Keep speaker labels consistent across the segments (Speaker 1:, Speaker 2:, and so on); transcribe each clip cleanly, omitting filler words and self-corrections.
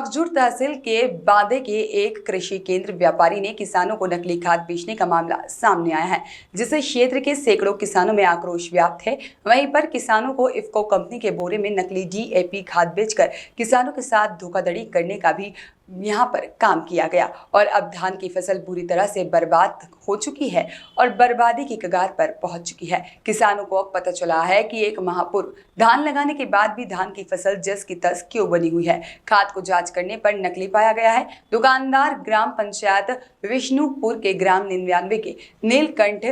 Speaker 1: अखजूर तहसील के बांदे के एक कृषि केंद्र व्यापारी ने किसानों को नकली खाद बेचने का मामला सामने आया है, जिससे क्षेत्र के सैकड़ों किसानों में आक्रोश व्याप्त है। वहीं पर किसानों को इफ्को कंपनी के बोरे में नकली डीएपी खाद बेचकर किसानों के साथ धोखाधड़ी करने का भी यहाँ पर काम किया गया और अब धान की फसल बुरी तरह से बर्बाद हो चुकी है और बर्बादी की कगार पर पहुंच चुकी है। किसानों को अब पता चला है कि एक माह पूर्व धान लगाने के बाद भी धान की फसल जस की तस क्यों बनी हुई है। खाद को जांच करने पर नकली पाया गया है। दुकानदार ग्राम पंचायत विष्णुपुर के ग्राम 99 के नीलकंठ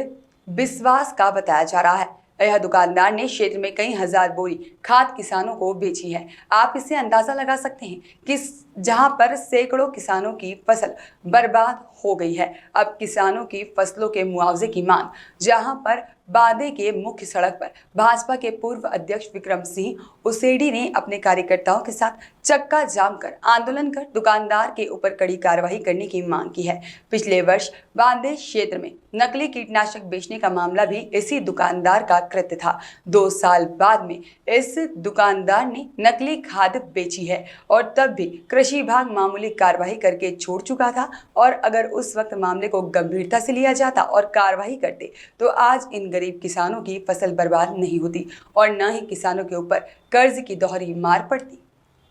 Speaker 1: विश्वास का बताया जा रहा है। यह दुकानदार ने क्षेत्र में कई हजार बोरी खाद किसानों को बेची है। आप इससे अंदाजा लगा सकते हैं कि जहां पर सैकड़ों किसानों की फसल बर्बाद हो गई है। अब किसानों की फसलों के मुआवजे की मांग, जहां पर बांदे के मुख्य सड़क पर भाजपा के पूर्व अध्यक्ष विक्रम सिंह उसेडी ने अपने कार्यकर्ताओं के साथ चक्का जाम कर आंदोलन कर दुकानदार के ऊपर कड़ी कार्रवाई करने की मांग की है। पिछले वर्ष बांदे क्षेत्र में नकली कीटनाशक बेचने का मामला भी इसी दुकानदार का कृत्य था। 2 साल बाद में इस दुकानदार ने नकली खाद बेची है और तब भी कृषि विभाग मामूली कार्रवाई करके छोड़ चुका था और अगर उस वक्त मामले को गंभीरता से लिया जाता और कार्रवाई करते तो आज इन गरीब किसानों की फसल बर्बाद नहीं होती और न ही किसानों के ऊपर कर्ज की दोहरी मार पड़ती।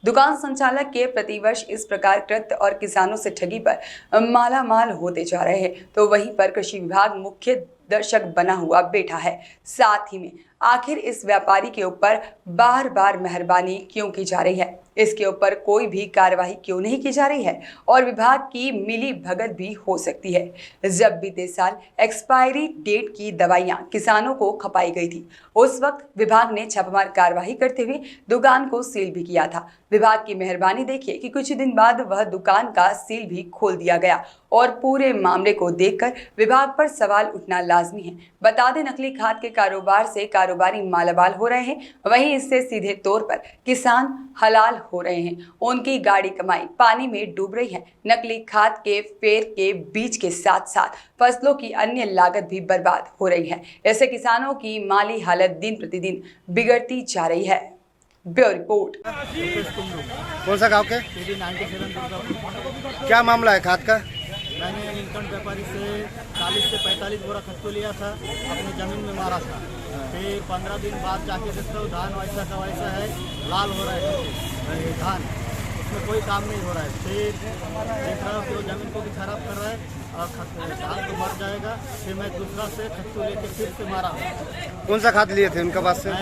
Speaker 1: दुकान संचालक के प्रतिवर्ष इस प्रकार कृत्य और किसानों से ठगी पर मालामाल होते जा रहे हैं, तो वहीं पर कृषि विभाग मुख्य दर्शक बना हुआ बैठा है। साथ ही में आखिर इस व्यापारी के ऊपर बार बार मेहरबानी क्यों की जा रही है, इसके ऊपर कोई भी कार्रवाई क्यों नहीं की जा रही है और विभाग की मिली भगत भी हो सकती है। जब बीते साल एक्सपायरी डेट की दवाइयां किसानों को खपाई गई थी, उस वक्त विभाग ने छापामार कार्रवाई करते हुए दुकान को सील भी किया था। विभाग की मेहरबानी देखिए कि कुछ दिन बाद वह दुकान का सील भी खोल दिया गया और पूरे मामले को देखकर विभाग पर सवाल उठना लाजमी है। बता दें, नकली खाद के कारोबार से कारोबारी मालामाल हो रहे हैं, वहीं इससे सीधे तौर पर किसान हलाल हो रहे हैं। उनकी गाड़ी कमाई पानी में डूब रही है। नकली खाद के फेर के बीज के साथ साथ फसलों की अन्य लागत भी बर्बाद हो रही है। ऐसे किसानों की माली हालत दिन प्रतिदिन बिगड़ती जा रही है। Bureau report.
Speaker 2: कौन सा गांव के? क्या मामला है खाद का?
Speaker 3: मैंने नीलकंठ व्यापारी से 40 से 45 बोरा खत को लिया था, अपनी ज़मीन में मारा था। फिर 15 दिन बाद जाके देखता हूँ धान वैसा का वैसा है, लाल हो रहा है धान, उसमें कोई काम नहीं हो रहा है। फिर देख रहा हूँ कि वो ज़मीन को भी खराब कर रहा है और धान तो मर जाएगा। फिर मैं दूसरा से खत को लेकर फिर से मारा।
Speaker 2: कौन सा खाद लिए थे उनके पास से?
Speaker 3: मैं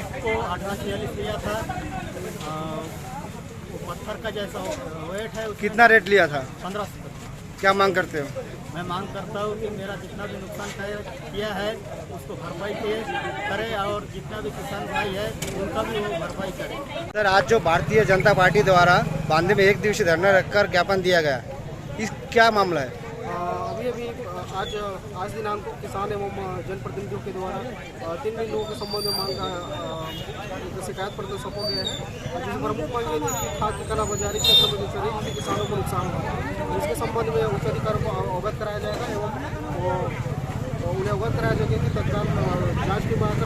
Speaker 3: इसको 1846 लिया था। पत्थर का जैसा वेट है।
Speaker 2: कितना रेट लिया था?
Speaker 3: 1500।
Speaker 2: क्या मांग करते हो?
Speaker 3: मैं मांग करता हूँ कि मेरा जितना भी नुकसान किया है उसको भरपाई करे और जितना भी किसान भाई है उनका भी वो भरपाई करे।
Speaker 2: सर, आज जो भारतीय जनता पार्टी द्वारा बांदे में 1 दिवसीय धरना रखकर ज्ञापन दिया गया, इस क्या मामला है?
Speaker 4: अभी आज दिनांक को किसान एवं जनप्रतिनिधियों के द्वारा 3 बिंदुओं के संबंध में मांग का शिकायत पत्र सौंपा गया है। जिसमें प्रमुख मांग ये थी कि खाद की कालाबाजारी क्षेत्र में जो चल रही किसानों को नुकसान हो, इसके संबंध में उच्च अधिकारियों को अवगत कराया जाएगा एवं उन्हें अवगत कराया जाएगा कि तत्काल जाँच की मांग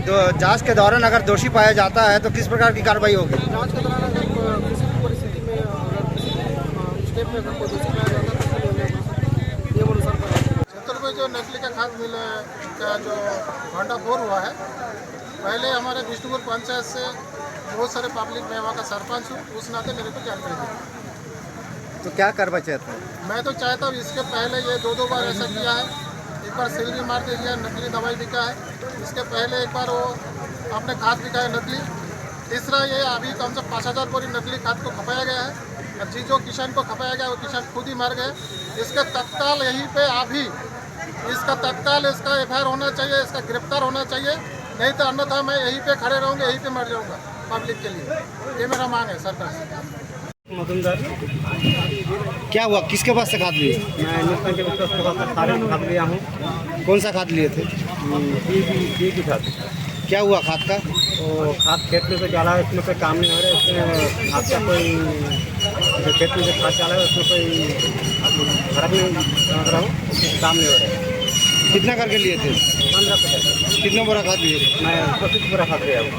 Speaker 2: और जाँच के दौरान अगर दोषी पाया जाता है तो किस प्रकार की कार्रवाई होगी?
Speaker 4: जाँच के दौरान अगर किसी भी परिस्थिति में अगर किसी स्टेप में अगर कोई दोषी पाया जाता है
Speaker 5: क्षेत्र में जो नकली का खाद मिल का जो भंडाफोड़ हुआ है, पहले हमारे विष्णुपुर पंचायत से बहुत सारे पब्लिक, मैं वहाँ का सरपंच हूँ, उस नाते मेरे को जानकारी दी।
Speaker 2: तो क्या कार्रवाई चाहते हैं?
Speaker 5: मैं तो चाहता हूँ इसके पहले ये 2 बार ऐसा किया है। एक बार सील भी मार दिया, नकली दवाई बिका है। इसके पहले एक बार वो आपने खाद बिका है नकली। तीसरा ये अभी कम से 5000 बोरी नकली खाद को खपाया गया है और जो किसान को खपाया गया वो किसान खुद ही मर गए। इसका तत्काल यहीं पे अभी इसका तत्काल इसका FIR होना चाहिए, इसका गिरफ्तार होना चाहिए, नहीं तो अन्यथा मैं यहीं पे खड़े रहूँगा, यहीं पे मर जाऊँगा पब्लिक के लिए। ये मेरा मांग है सरकार से।
Speaker 3: मधुमदार।
Speaker 2: क्या हुआ, किसके पास से खाद लिए?
Speaker 3: मैं नीलकंठ के पास से सारे खाद लिया हूँ।
Speaker 2: कौन सा खाद लिए थे?
Speaker 3: डी की खाद।
Speaker 2: क्या हुआ खाद का?
Speaker 3: तो खाद खेत में से डाला है, उसमें कोई काम नहीं हो रहा है। उसमें खाद का कोई जो खेत में जो खाद डाला है उसमें कोई खराब नहीं लग रहा हूँ, उसमें काम नहीं हो रहा है।
Speaker 2: कितना करके लिए थे?
Speaker 3: 1500।
Speaker 2: कितना बोरा खाद लिए थे?
Speaker 3: मैं 25 बोरा खाद लिया हूँ।